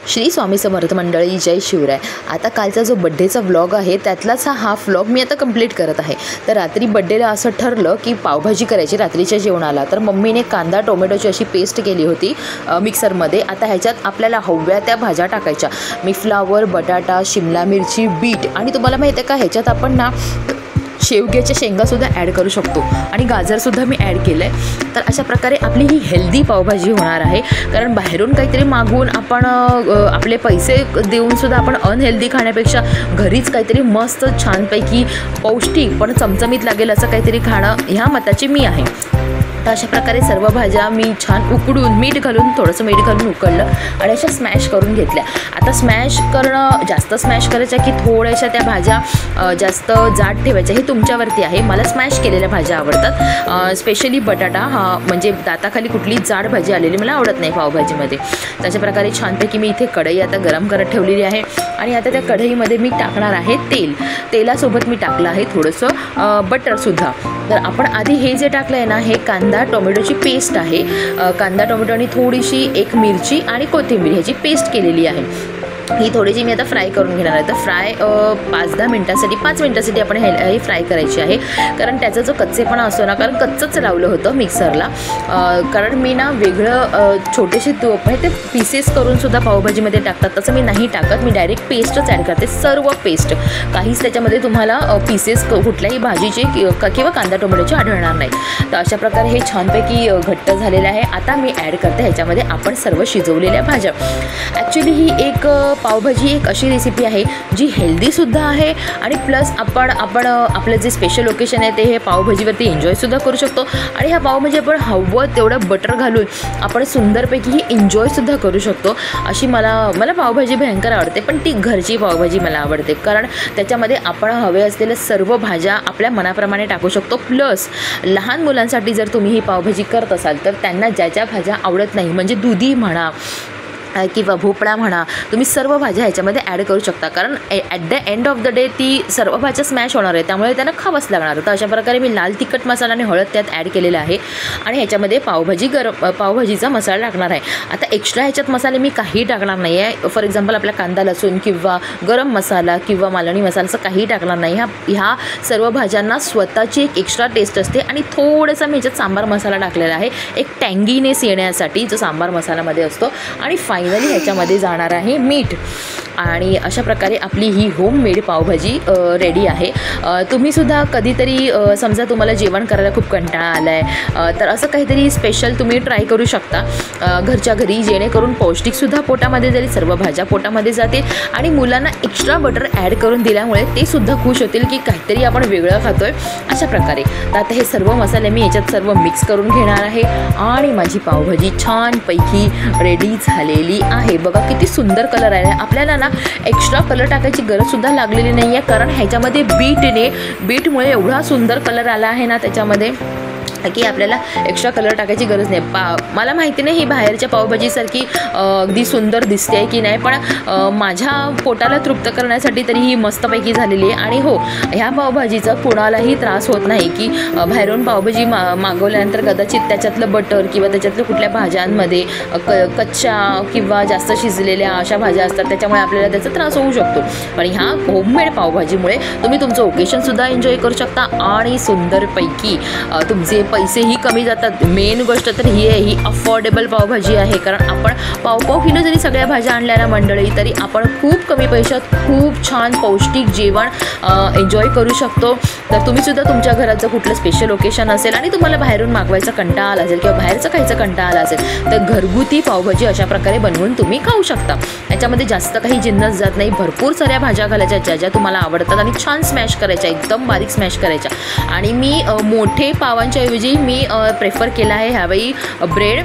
श्री स्वामी समर्थ मंडळी, जय शिवराय। आता कालचा जो बड्डेचा व्लॉग आहे त्यातलाच हा व्लॉग मी आता कंप्लीट करत आहे। तर रात्री बड्डेला असं ठरलं की पावभाजी करायची रात्रीच्या जेवणाला। तर मम्मीने कांदा टोमॅटोची अशी पेस्ट केली होती मिक्सरमध्ये। आता ह्याच्यात आपल्याला हव्या त्या भाज्या टाकायच्या, मी फ्लावर, बटाटा, शिमला मिरची, बीट आणि तुम्हाला माहिती आहे का ह्याच्यात आपण ना शेवग्याच्या शेंगासुद्धा ॲड करू शकतो आणि गाजरसुद्धा मी ॲड केलं आहे। तर अशा प्रकारे आपली ही हेल्दी पावभाजी होणार आहे। कारण बाहेरून काहीतरी मागवून आपण आपले पैसे देऊनसुद्धा आपण अनहेल्दी खाण्यापेक्षा घरीच काहीतरी मस्त छानपैकी पौष्टिक पण चमचमीत लागेल असं काहीतरी खाणं ह्या मताची मी आहे। तर अशा प्रकारे सर्व भाज्या मी छान उकडून मीठ घालून थोडंसं मीठ घालून उकळलं आणि अशा स्मॅश करून घेतल्या। आता स्मॅश करणं जास्त स्मॅश करायच्या की थोड्याशा त्या भाज्या जास्त जाड ठेवायच्या हे तुमच्यावरती आहे। मला स्मॅश केलेल्या भाज्या आवडतात, स्पेशली बटाटा हा म्हणजे दाताखाली कुठली जाड भाजी आलेली मला आवडत नाही पावभाजीमध्ये। तशा प्रकारे छानपैकी मी इथे कढई आता गरम करत ठेवलेली आहे आणि आता त्या कढईमध्ये मी टाकणार आहे तेलासोबत मी टाकलं आहे थोडंसं बटरसुद्धा। तर आपण आधी हे जे टाकलं आहे ना हे कांदा टोमॅटोची पेस्ट आहे। कांदा टोमॅटो आणि थोडीशी एक मिरची आणि कोथिंबीर ह्याची पेस्ट केलेली आहे। ही थोडीशी मी आता फ्राय करून घेणार आहे। तर फ्राय 5 मिनटासाठी आपण हे फ्राय करायची आहे। कारण त्याचा जो कच्चेपणा असतो ना, कारण कच्चंच लावलं होतं मिक्सरला, कारण मी ना वेगळं छोटेसे ते पीसेस करूनसुद्धा पावभाजीमध्ये टाकतात तसं मी नाही टाकत, मी डायरेक्ट पेस्टच ॲड करते, सर्व पेस्ट, काहीच त्याच्यामध्ये तुम्हाला पीसेस कुठल्याही भाजीचे किंवा कांदा टोमॅटोचे आढळणार नाही। तर अशा प्रकारे हे छानपैकी घट्ट झालेलं आहे। आता मी ॲड करते ह्याच्यामध्ये आपण सर्व शिजवलेल्या भाज्या। ॲक्च्युली ही एक पावभाजी एक अशी रेसिपी आहे जी हेल्दीसुद्धा आहे आणि प्लस आपण आपलं जे स्पेशल ओकेशन आहे ते हे पावभाजीवरती एन्जॉयसुद्धा करू शकतो आणि ह्या पावभाजी आपण हवं तेवढं बटर घालून आपण सुंदरपैकी ही एन्जॉयसुद्धा करू शकतो। अशी मला पावभाजी भयंकर आवडते, पण ती घरची पावभाजी मला आवडते कारण त्याच्यामध्ये आपण हवे असलेल्या सर्व भाज्या आपल्या मनाप्रमाणे टाकू शकतो। प्लस लहान मुलांसाठी जर तुम्ही ही पावभाजी करत असाल तर त्यांना ज्या भाज्या आवडत नाही म्हणजे दुधी म्हणा किंवा भोपळा म्हणा, तुम्ही सर्व भाज्या ह्याच्यामध्ये ॲड करू शकता कारण at the end of the day ती सर्व भाज्या स्मॅश होणार आहे, त्यामुळे त्यांना खावंच लागणार। तर अशा प्रकारे मी लाल तिखट मसाला आणि हळद त्यात ॲड केलेला आहे आणि ह्याच्यामध्ये पावभाजीचा मसाला टाकणार आहे। आता एक्स्ट्रा ह्याच्यात मसाले मी काही टाकणार नाही आहे। फॉर एक्झाम्पल आपला कांदा लसूण किंवा गरम मसाला किंवा मालवणी मसाला असं काही टाकणार नाही। ह्या सर्व भाज्यांना स्वतःची एक एक्स्ट्रा टेस्ट असते आणि थोडंसं मी ह्याच्यात सांबार मसाला टाकलेला आहे एक टँगीनेस येण्यासाठी जो सांबार मसाल्यामध्ये असतो। आणि फायनली ह्याच्यामध्ये जाणार आहे मीठ आणि अशा प्रकारे आपली ही होममेड पावभाजी रेडी आहे। तुम्हीसुद्धा कधीतरी समजा तुम्हाला जेवण करायला खूप कंटाळा आला आहे तर असं काहीतरी स्पेशल तुम्ही ट्राय करू शकता घरच्या घरी, जेणेकरून पौष्टिकसुद्धा पोटामध्ये जाईल, सर्व भाज्या पोटामध्ये जातील आणि मुलांना एक्स्ट्रा बटर ॲड करून दिल्यामुळे ते सुद्धा खुश होतील की काहीतरी आपण वेगळं खातोय अशा प्रकारे। तर आता हे सर्व मसाले मी याच्यात सर्व मिक्स करून घेणार आहे आणि माझी पावभाजी छानपैकी रेडी झालेली आहे। बघा किती सुंदर कलर आहे। आपल्याला ना एक्स्ट्रा कलर टाकायची गरजसुद्धा लागलेली नाही आहे कारण ह्याच्यामध्ये बीटमुळे एवढा सुंदर कलर आला आहे ना त्याच्यामध्ये की आपल्याला एक्स्ट्रा कलर टाकायची गरज नाही। मला माहिती नाही ही बाहेरच्या पावभाजीसारखी अगदी सुंदर दिसते आहे की नाही, पण माझ्या पोटाला तृप्त करण्यासाठी तरी ही मस्तपैकी झालेली आहे। आणि हो, ह्या पावभाजीचा कुणालाही त्रास होत नाही की बाहेरून पावभाजी मागवल्यानंतर कदाचित त्याच्यातलं बटर किंवा त्याच्यातलं कुठल्या भाज्यांमध्ये कच्च्या किंवा जास्त शिजलेल्या अशा भाज्या असतात, त्याच्यामुळे आपल्याला त्याचा त्रास होऊ शकतो। पण ह्या होममेड पावभाजीमुळे तुम्ही तुमचं ओकेशनसुद्धा एन्जॉय करू शकता आणि सुंदरपैकी तुमचे पैसेही कमी जातात। मेन गोष्ट तर ही आहे, ही अफोर्डेबल पावभाजी आहे कारण आपण पाव किलो जरी सगळ्या भाज्या आणल्या ना मंडळी तरी आपण खूप कमी पैशात खूप छान पौष्टिक जेवण एन्जॉय करू शकतो। तर तुम्हीसुद्धा तुमच्या घराचं कुठलं स्पेशल ओकेशन असेल आणि तुम्हाला बाहेरून मागवायचा कंटाळा आला असेल किंवा बाहेरचं खायचं कंटाळा आला असेल तर घरगुती पावभाजी अशा प्रकारे बनवून तुम्ही खाऊ शकता। याच्यामध्ये जास्त काही जिन्नस जात नाही, भरपूर साऱ्या भाज्या घालायच्या ज्या तुम्हाला आवडतात आणि छान स्मॅश करायच्या, एकदम बारीक स्मॅश करायच्या। आणि मी मोठे पावांच्या ऐवजी मी प्रेफर केला आहे ह्यावेळी ब्रेड।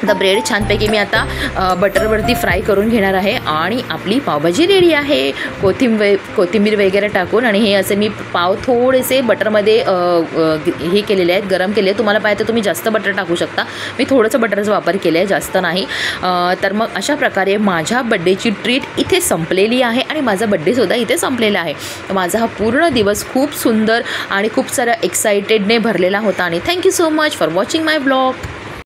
तर ब्रेड छानपैकी मी आता बटरवरती फ्राय करून घेणार आहे आणि आपली पावभाजी रेडी आहे कोथिंबीर वगैरे टाकून। आणि हे असे मी पाव थोडेसे बटरमध्ये हे केलेले आहेत, गरम केले। तुम्हाला पाहिजे तर तुम्ही जास्त बटर टाकू शकता, मी थोडंसं बटरचा वापर केला आहे, जास्त नाही। तर मग अशा प्रकारे माझ्या बड्डेची ट्रीट इथे संपलेली आहे आणि माझा बड्डेसुद्धा इथे संपलेला आहे। माझा हा पूर्ण दिवस खूप सुंदर आणि खूप सारा एक्साइटेडने भरलेला होता आणि thank you so much for watching my blog.